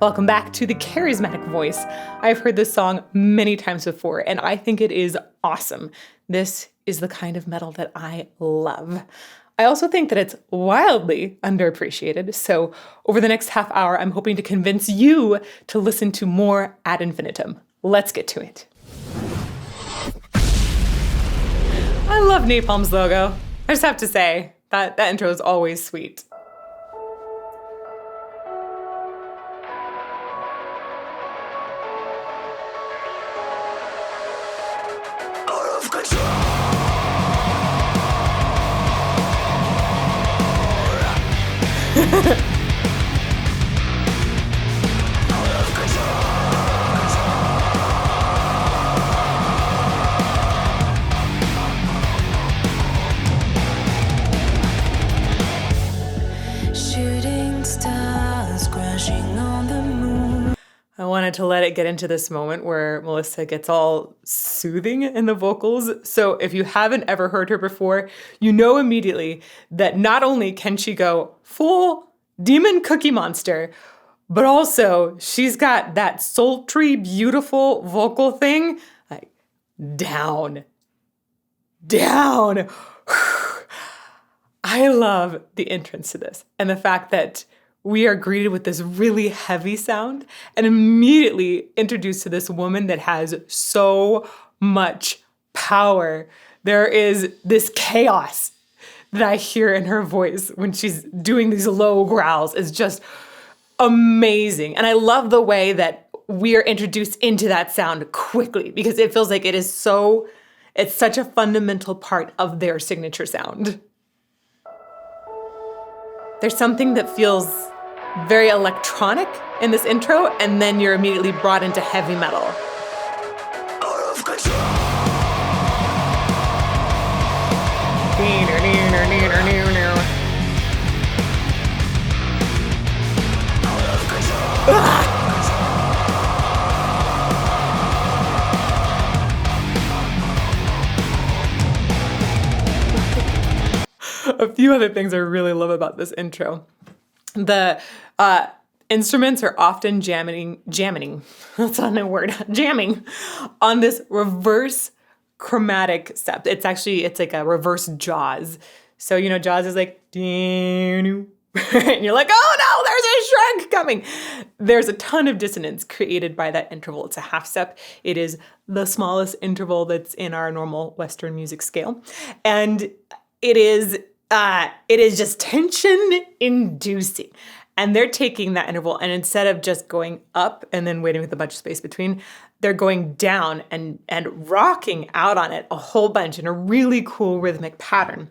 Welcome back to the Charismatic Voice. I've heard this song many times before, and I think it is awesome. This is the kind of metal that I love. I also think that it's wildly underappreciated, so over the next half hour, I'm hoping to convince you to listen to more Ad Infinitum. Let's get to it. I love Napalm's logo. I just have to say, that intro is always sweet. Shooting stars crashing on the moon. I wanted to let it get into this moment where Melissa gets all soothing in the vocals. So if you haven't ever heard her before, you know immediately that not only can she go full demon cookie monster, but also she's got that sultry, beautiful vocal thing, like down. I love the entrance to this and the fact that we are greeted with this really heavy sound and immediately introduced to this woman that has so much power. There is this chaos that I hear in her voice when she's doing these low growls. It's just amazing. And I love the way that we are introduced into that sound quickly because it feels like it's such a fundamental part of their signature sound. There's something that feels very electronic in this intro, and then you're immediately brought into heavy metal. A few other things I really love about this intro. The instruments are often jamming, that's not a word, jamming on this reverse chromatic step. It's like a reverse Jaws. So, Jaws is like, and you're like, oh no, there's a shrug coming. There's a ton of dissonance created by that interval. It's a half step. It is the smallest interval that's in our normal Western music scale. And it is just tension-inducing. And they're taking that interval, and instead of just going up and then waiting with a bunch of space between, they're going down and rocking out on it a whole bunch in a really cool rhythmic pattern.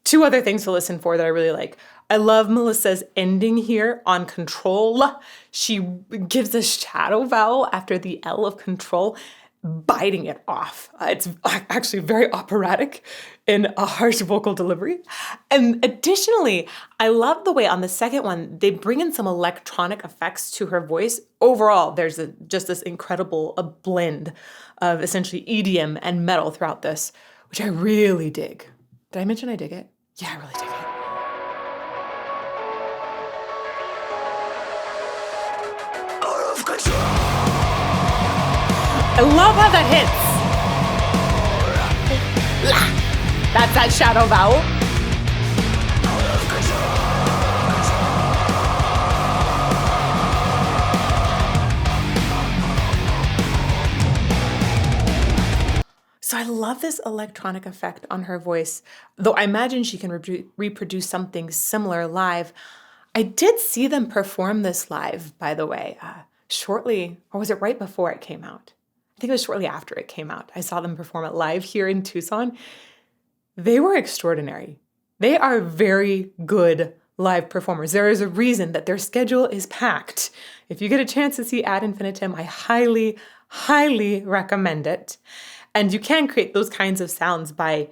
Two other things to listen for that I really like. I love Melissa's ending here on control. She gives a shadow vowel after the L of control, biting it off. It's actually very operatic in a harsh vocal delivery. And additionally, I love the way on the second one, they bring in some electronic effects to her voice. Overall, there's just this incredible blend of essentially EDM and metal throughout this, which I really dig. Did I mention I dig it? Yeah, I really dig it. I love how that hits. That's that shadow vowel. So I love this electronic effect on her voice, though I imagine she can reproduce something similar live. I did see them perform this live, by the way, shortly, or was it right before it came out? I think it was shortly after it came out. I saw them perform it live here in Tucson. They were extraordinary. They are very good live performers. There is a reason that their schedule is packed. If you get a chance to see Ad Infinitum, I highly, highly recommend it. And you can create those kinds of sounds by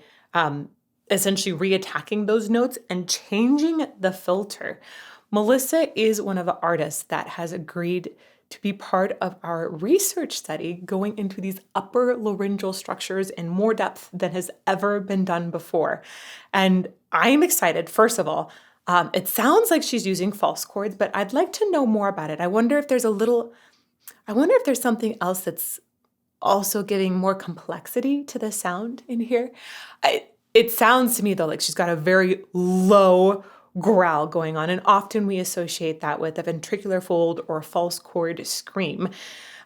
essentially reattacking those notes and changing the filter. Melissa is one of the artists that has agreed to be part of our research study going into these upper laryngeal structures in more depth than has ever been done before. And I'm excited, first of all, It sounds like she's using false chords, but I'd like to know more about it. I wonder if there's something else that's also giving more complexity to the sound in here. It sounds to me, though, like she's got a very low growl going on, and often we associate that with a ventricular fold or a false chord scream.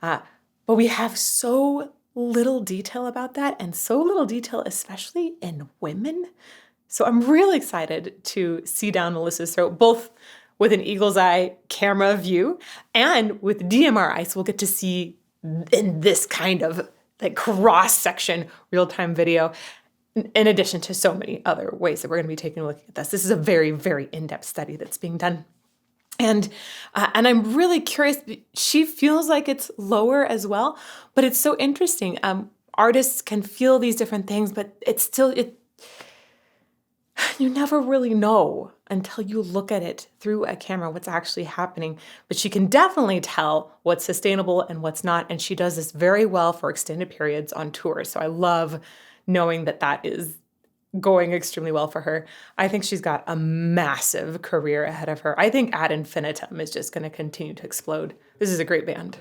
But we have so little detail about that, and so little detail, especially in women. So I'm really excited to see down Melissa's throat, both with an eagle's eye camera view and with DMR so we'll get to see in this kind of like cross-section real-time video, in addition to so many other ways that we're going to be taking a look at this. This is a very, very in-depth study that's being done. And I'm really curious. She feels like it's lower as well, but it's so interesting. Artists can feel these different things, but you never really know until you look at it through a camera what's actually happening. But she can definitely tell what's sustainable and what's not. And she does this very well for extended periods on tour. So I love knowing that that is going extremely well for her. I think she's got a massive career ahead of her. I think Ad Infinitum is just going to continue to explode. This is a great band.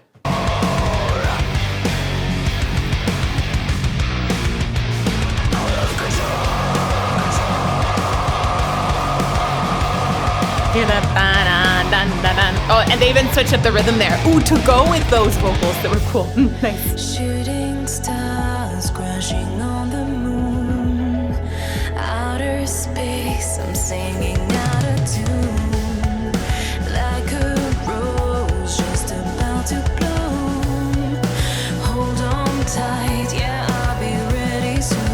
Hear that? Oh, and they even switched up the rhythm there. Ooh, to go with those vocals that were cool. Nice. Shooting stars crashing on the moon. Outer space, I'm singing out of tune. Like a rose just about to bloom. Hold on tight, yeah, I'll be ready soon.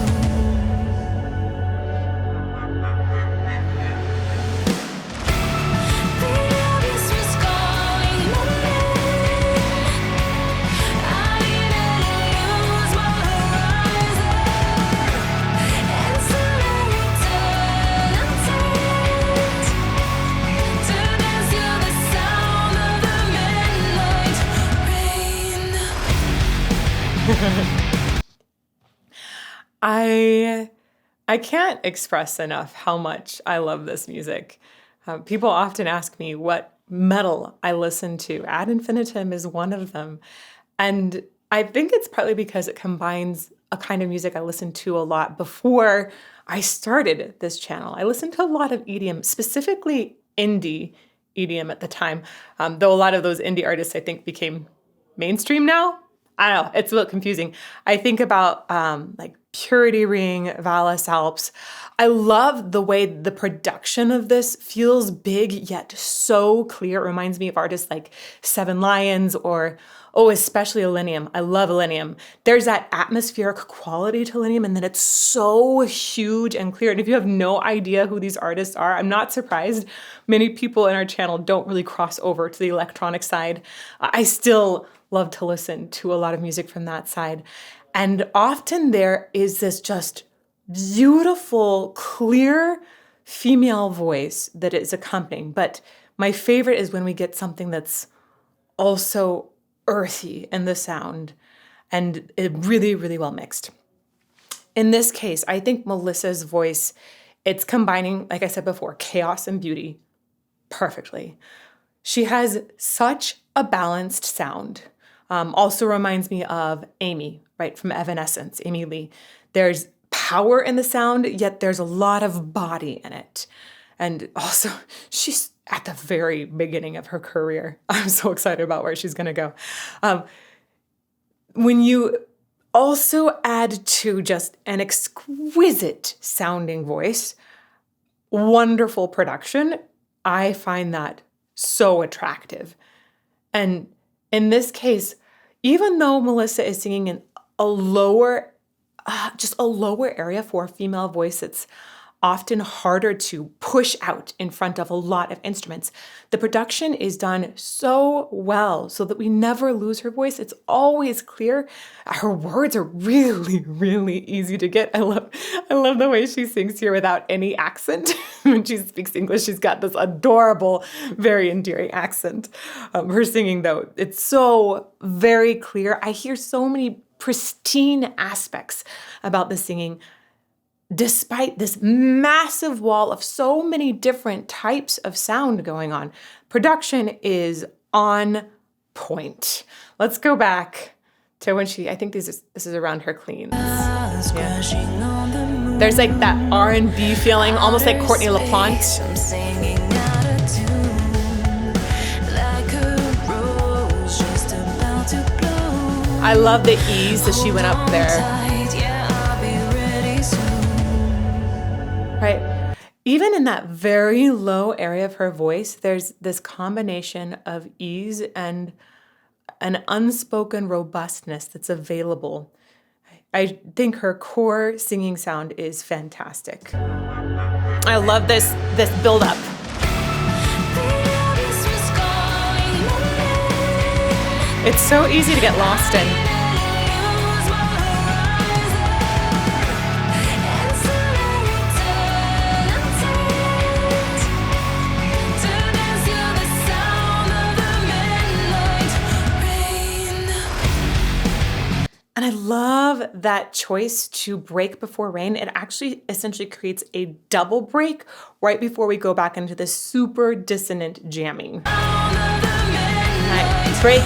I can't express enough how much I love this music. People often ask me what metal I listen to. Ad Infinitum is one of them. And I think it's partly because it combines a kind of music I listened to a lot before I started this channel. I listened to a lot of EDM, specifically indie EDM at the time, though a lot of those indie artists I think became mainstream now. I don't know, it's a little confusing. I think about like Purity Ring, Valis Alps. I love the way the production of this feels big yet so clear. It reminds me of artists like Seven Lions or, especially Illenium. I love Illenium. There's that atmospheric quality to Illenium, and then it's so huge and clear. And if you have no idea who these artists are, I'm not surprised. Many people in our channel don't really cross over to the electronic side. I still love to listen to a lot of music from that side. And often there is this just beautiful, clear female voice that is accompanying. But my favorite is when we get something that's also earthy in the sound and it really, really well mixed. In this case, I think Melissa's voice, it's combining, like I said before, chaos and beauty perfectly. She has such a balanced sound. Also reminds me of Amy, right, from Evanescence, Amy Lee. There's power in the sound, yet there's a lot of body in it. And also, she's at the very beginning of her career. I'm so excited about where she's going to go. When you also add to just an exquisite sounding voice, wonderful production, I find that so attractive. And in this case, even though Melissa is singing in a lower, just a lower area for a female voice, it's often harder to push out in front of a lot of instruments. The production is done so well so that we never lose her voice. It's always clear. Her words are really, really easy to get. I love the way she sings here without any accent. When she speaks English, she's got this adorable, very endearing accent. Her singing, though, it's so very clear. I hear so many pristine aspects about the singing. despite this massive wall of so many different types of sound going on, production is on point. Let's go back to when I think this is around her cleans. Yeah. There's like that R&B feeling, almost like Courtney LaPlante. I love the ease that she went up there. Right. Even in that very low area of her voice, there's this combination of ease and an unspoken robustness that's available. I think her core singing sound is fantastic. I love this build-up. It's so easy to get lost in. And I love that choice to break before rain. It actually essentially creates a double break right before we go back into this super dissonant jamming. Right. Break,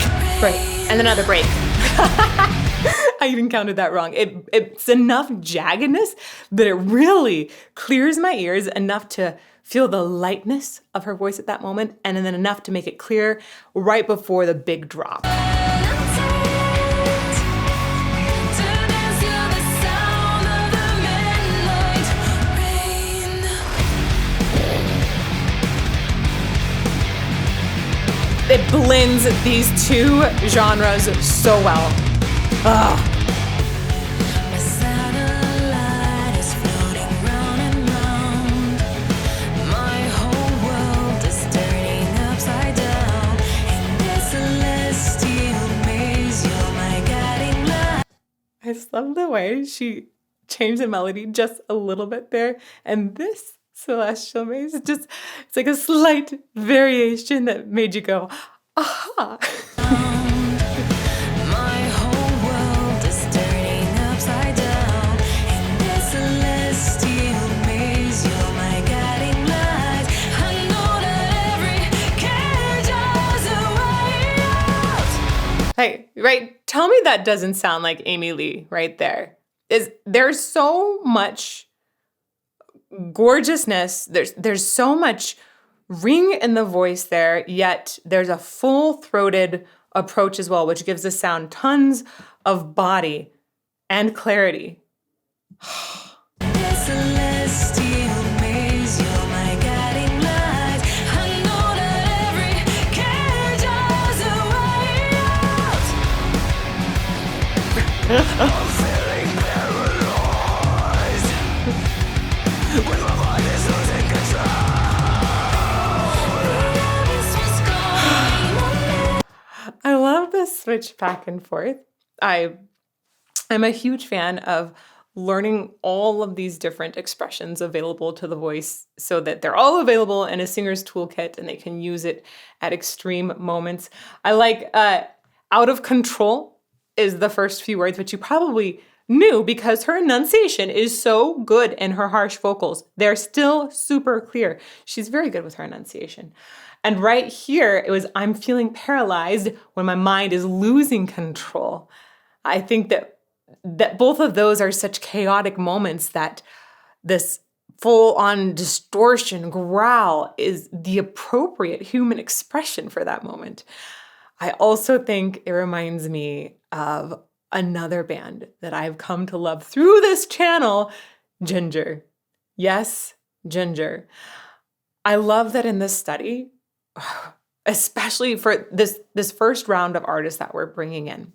and another break. I even counted that wrong. It's enough jaggedness that it really clears my ears enough to feel the lightness of her voice at that moment, and then enough to make it clear right before the big drop. It blends these two genres so well. Ugh. I just love the way she changed the melody just a little bit there. And this celestial maze, it's like a slight variation that made you go, aha. My whole world is turning upside down. In this celestial maze, you're my guiding light. I know that every cage has a way out. Hey, right? Tell me that doesn't sound like Amy Lee right there. There's so much gorgeousness. There's so much ring in the voice there, yet there's a full-throated approach as well, which gives the sound tons of body and clarity. I'm feeling paralyzed when my mind is losing control. I love the switch back and forth. I'm a huge fan of learning all of these different expressions available to the voice so that they're all available in a singer's toolkit and they can use it at extreme moments. I like out of control is the first few words, which you probably knew because her enunciation is so good in her harsh vocals. They're still super clear. She's very good with her enunciation. And right here, it was, I'm feeling paralyzed when my mind is losing control. I think that both of those are such chaotic moments that this full-on distortion growl is the appropriate human expression for that moment. I also think it reminds me of another band that I've come to love through this channel, Ginger. Yes, Ginger. I love that in this study, especially for this first round of artists that we're bringing in,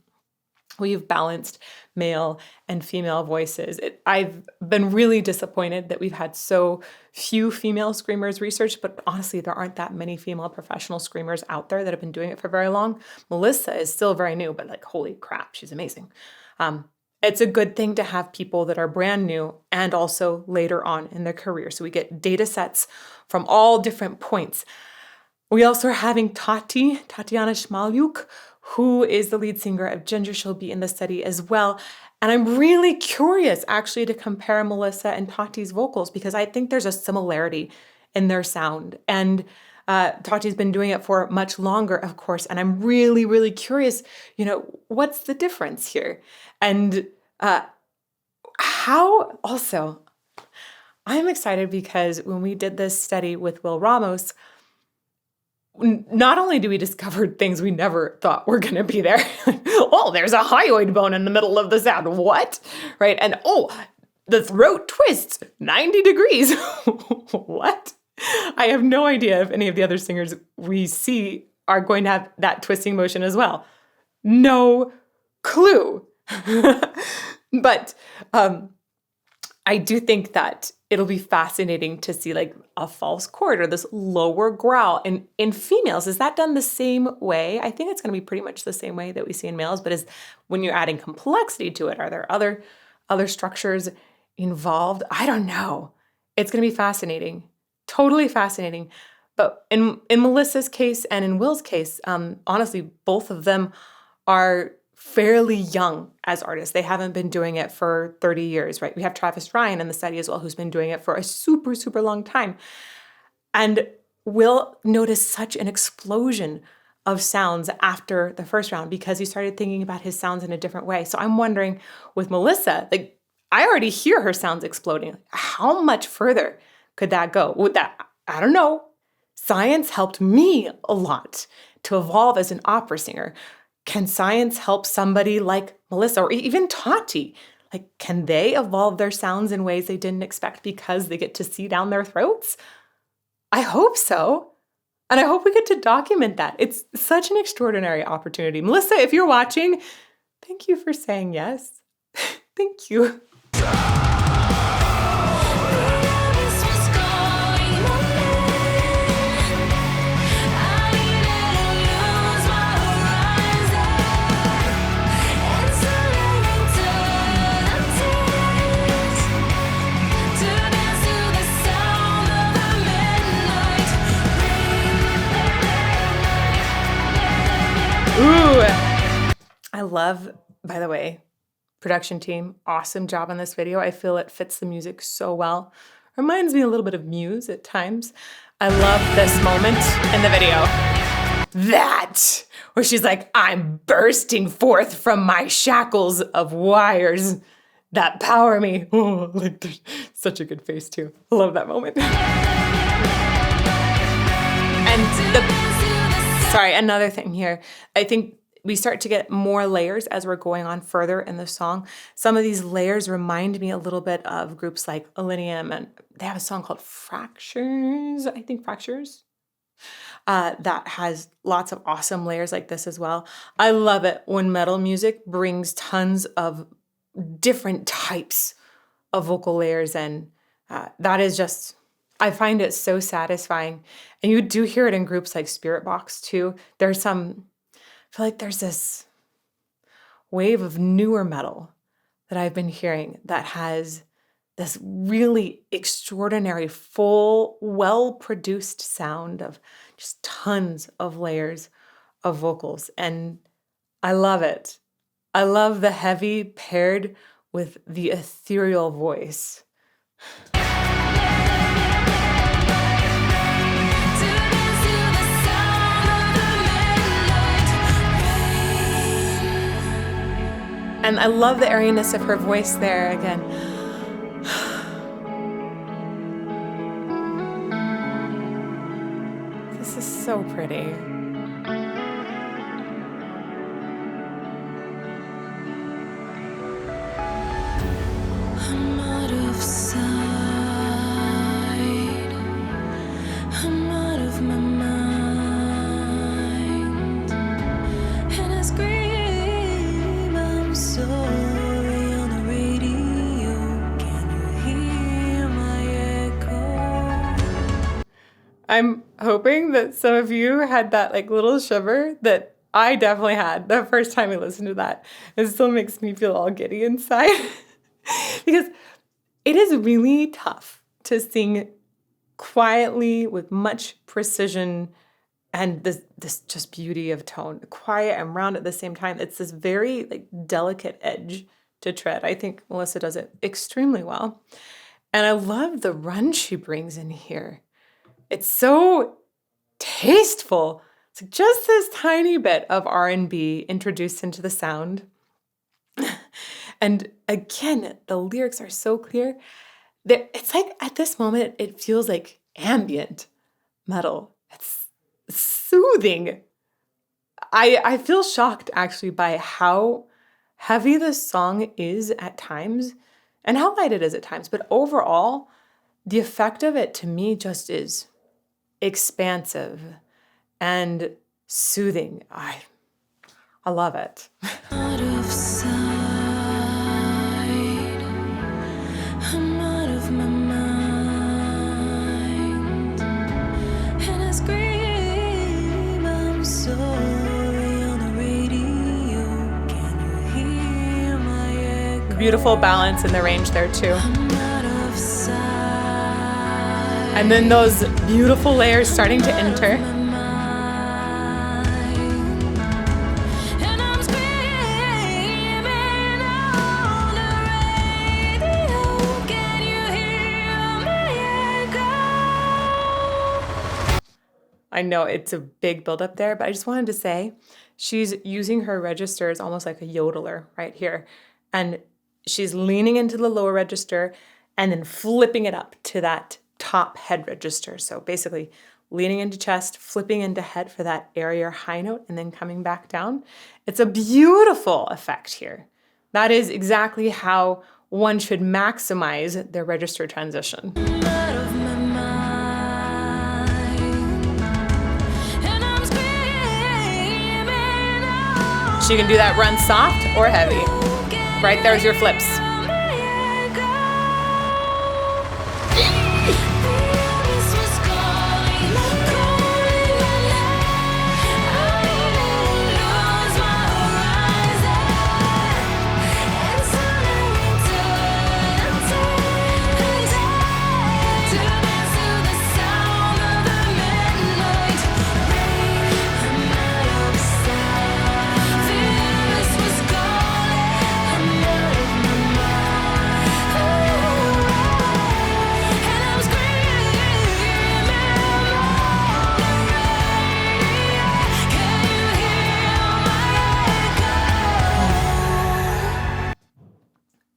we've balanced male and female voices. I've been really disappointed that we've had so few female screamers researched, but honestly, there aren't that many female professional screamers out there that have been doing it for very long. Melissa is still very new, but like, holy crap, she's amazing. It's a good thing to have people that are brand new and also later on in their career. So we get data sets from all different points. We also are having Tatiana Shmalyuk, who is the lead singer of Ginger. She'll be in the study as well. And I'm really curious actually to compare Melissa and Tati's vocals because I think there's a similarity in their sound. And Tati's been doing it for much longer, of course. And I'm really, really curious, what's the difference here? And how also, I'm excited because when we did this study with Will Ramos, not only do we discover things we never thought were going to be there. Oh, there's a hyoid bone in the middle of the sound. What? Right? And the throat twists 90 degrees. What? I have no idea if any of the other singers we see are going to have that twisting motion as well. No clue. But I do think that it'll be fascinating to see like a false chord or this lower growl. And in females, is that done the same way? I think it's going to be pretty much the same way that we see in males, but is when you're adding complexity to it, are there other structures involved? I don't know. It's going to be fascinating. Totally fascinating. But in Melissa's case and in Will's case, honestly, both of them are fairly young as artists. They haven't been doing it for 30 years, right? We have Travis Ryan in the study as well, who's been doing it for a super, super long time. And Will noticed such an explosion of sounds after the first round because he started thinking about his sounds in a different way. So I'm wondering with Melissa, like I already hear her sounds exploding. How much further could that go? Would that, I don't know. Science helped me a lot to evolve as an opera singer. Can science help somebody like Melissa or even Tati? Like, can they evolve their sounds in ways they didn't expect because they get to see down their throats? I hope so. And I hope we get to document that. It's such an extraordinary opportunity. Melissa, if you're watching, thank you for saying yes. Thank you. Ooh, I love, by the way, production team, awesome job on this video. I feel it fits the music so well. Reminds me a little bit of Muse at times. I love this moment in the video. That, where she's like, I'm bursting forth from my shackles of wires that power me. Oh, like there's such a good face too. I love that moment. And another thing here. I think we start to get more layers as we're going on further in the song. Some of these layers remind me a little bit of groups like Millennium, and they have a song called Fractures, I think Fractures, that has lots of awesome layers like this as well. I love it when metal music brings tons of different types of vocal layers, and that is just, I find it so satisfying. And you do hear it in groups like Spirit Box too. I feel like there's this wave of newer metal that I've been hearing that has this really extraordinary, full, well-produced sound of just tons of layers of vocals. And I love it. I love the heavy paired with the ethereal voice. And I love the airiness of her voice there again. This is so pretty. I'm out of sight. I'm out of my mind. And I scream, I'm sorry on the radio. Can you hear my echo? I'm hoping that some of you had that like little shiver that I definitely had the first time I listened to that. It still makes me feel all giddy inside. Because it is really tough to sing quietly with much precision and this just beauty of tone, quiet and round at the same time. It's this very like delicate edge to tread. I think Melissa does it extremely well. And I love the run she brings in here. It's so tasteful. It's just this tiny bit of R&B introduced into the sound. And again, the lyrics are so clear. It's like at this moment, it feels like ambient metal. It's soothing. I feel shocked actually by how heavy this song is at times and how light it is at times. But overall, the effect of it to me just is expansive and soothing. I love it. Out of sight, I'm out of my mind, and I scream, I'm sorry on the radio. Can you hear my echo? Beautiful balance in the range there too. I'm out of sight. And then those beautiful layers starting to enter. I know it's a big buildup there, but I just wanted to say she's using her registers almost like a yodeler right here. And she's leaning into the lower register and then flipping it up to that top head register. So basically leaning into chest, flipping into head for that airier high note, and then coming back down. It's a beautiful effect here. That is exactly how one should maximize their register transition. Out of my mind, and I'm screaming out. She can do that run soft or heavy. Right there's your flips.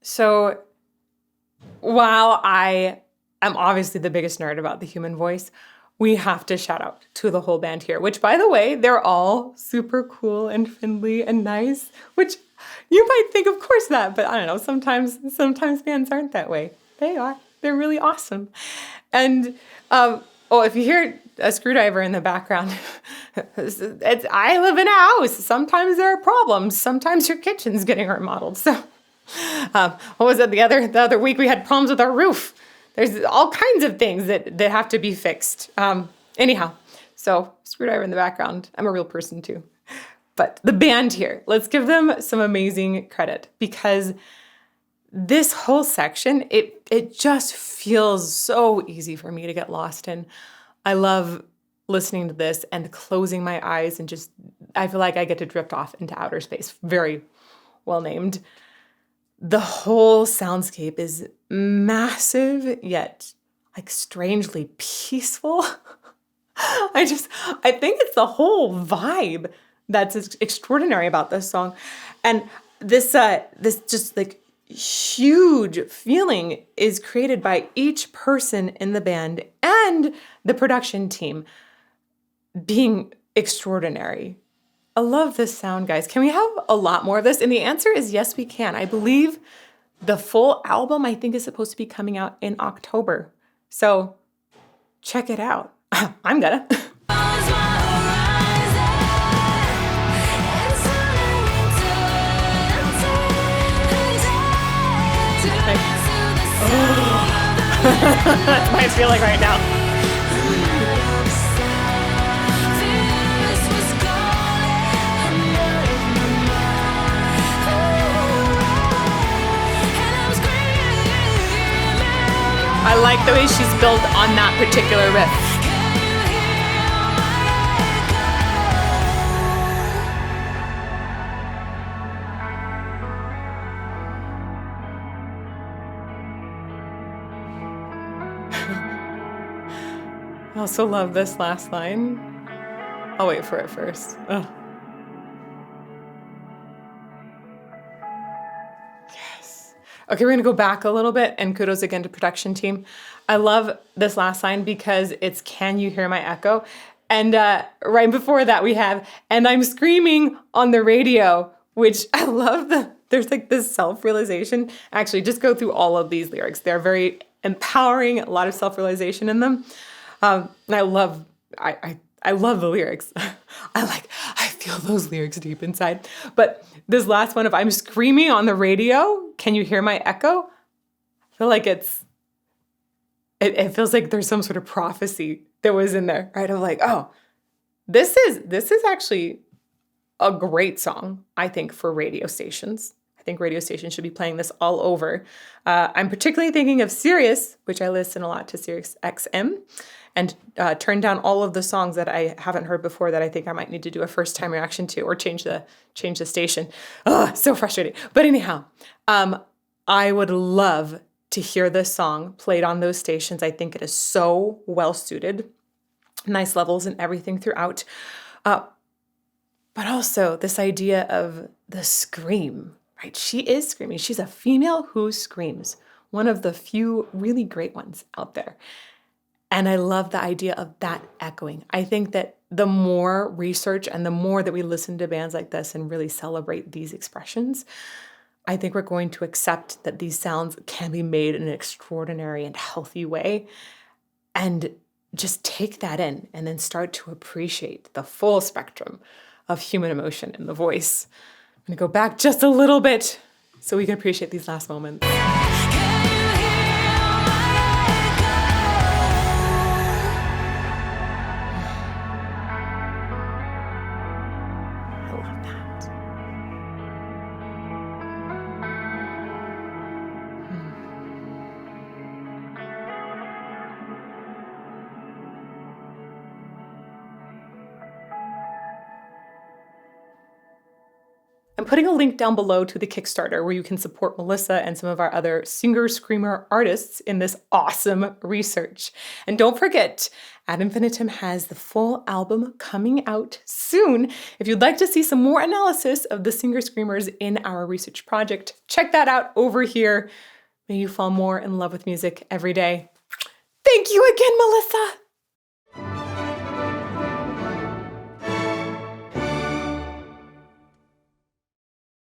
So while I am obviously the biggest nerd about the human voice, we have to shout out to the whole band here, which, by the way, they're all super cool and friendly and nice, which you might think, of course not, but I don't know, sometimes bands aren't that way. They are. They're really awesome. And, if you hear a screwdriver in the background, I live in a house. Sometimes there are problems. Sometimes your kitchen's getting remodeled. So what was it? The other week we had problems with our roof. There's all kinds of things that have to be fixed. Anyhow, so screwdriver in the background. I'm a real person too. But the band here, let's give them some amazing credit, because this whole section, it just feels so easy for me to get lost in. I love listening to this and closing my eyes and just, I feel like I get to drift off into outer space. Very well named. The whole soundscape is massive, yet like strangely peaceful. I think it's the whole vibe that's extraordinary about this song. And this just like huge feeling is created by each person in the band and the production team being extraordinary. I love this sound, guys. Can we have a lot more of this? And the answer is yes, we can. I believe the full album, I think, is supposed to be coming out in October. So check it out. I'm gonna. That's what I feel like right now. I like the way she's built on that particular riff. also love this last line. I'll wait for it first. Ugh. Yes. Okay, we're gonna go back a little bit, and kudos again to production team. I love this last line because it's "Can you hear my echo?" And right before that we have "And I'm screaming on the radio," which I love. There's like this self-realization. Actually, just go through all of these lyrics. They're very empowering, a lot of self-realization in them. And I love the lyrics. I feel those lyrics deep inside. But this last one of "I'm screaming on the radio, can you hear my echo?" I feel like it feels like there's some sort of prophecy that was in there, right? Of like, oh, this is actually a great song, I think, for radio stations. I think radio stations should be playing this all over. I'm particularly thinking of Sirius, which I listen a lot to, Sirius XM, and turn down all of the songs that I haven't heard before that I think I might need to do a first time reaction to, or change the station. Oh, so frustrating. But anyhow, I would love to hear this song played on those stations. I think it is so well suited. Nice levels and everything throughout. But also this idea of the scream, right? She is screaming. She's a female who screams. One of the few really great ones out there. And I love the idea of that echoing. I think that the more research and the more that we listen to bands like this and really celebrate these expressions, I think we're going to accept that these sounds can be made in an extraordinary and healthy way, and just take that in and then start to appreciate the full spectrum of human emotion in the voice. I'm going to go back just a little bit so we can appreciate these last moments. I'm putting a link down below to the Kickstarter where you can support Melissa and some of our other singer-screamer artists in this awesome research. And don't forget, Ad Infinitum has the full album coming out soon. If you'd like to see some more analysis of the singer-screamers in our research project, check that out over here. May you fall more in love with music every day. Thank you again, Melissa.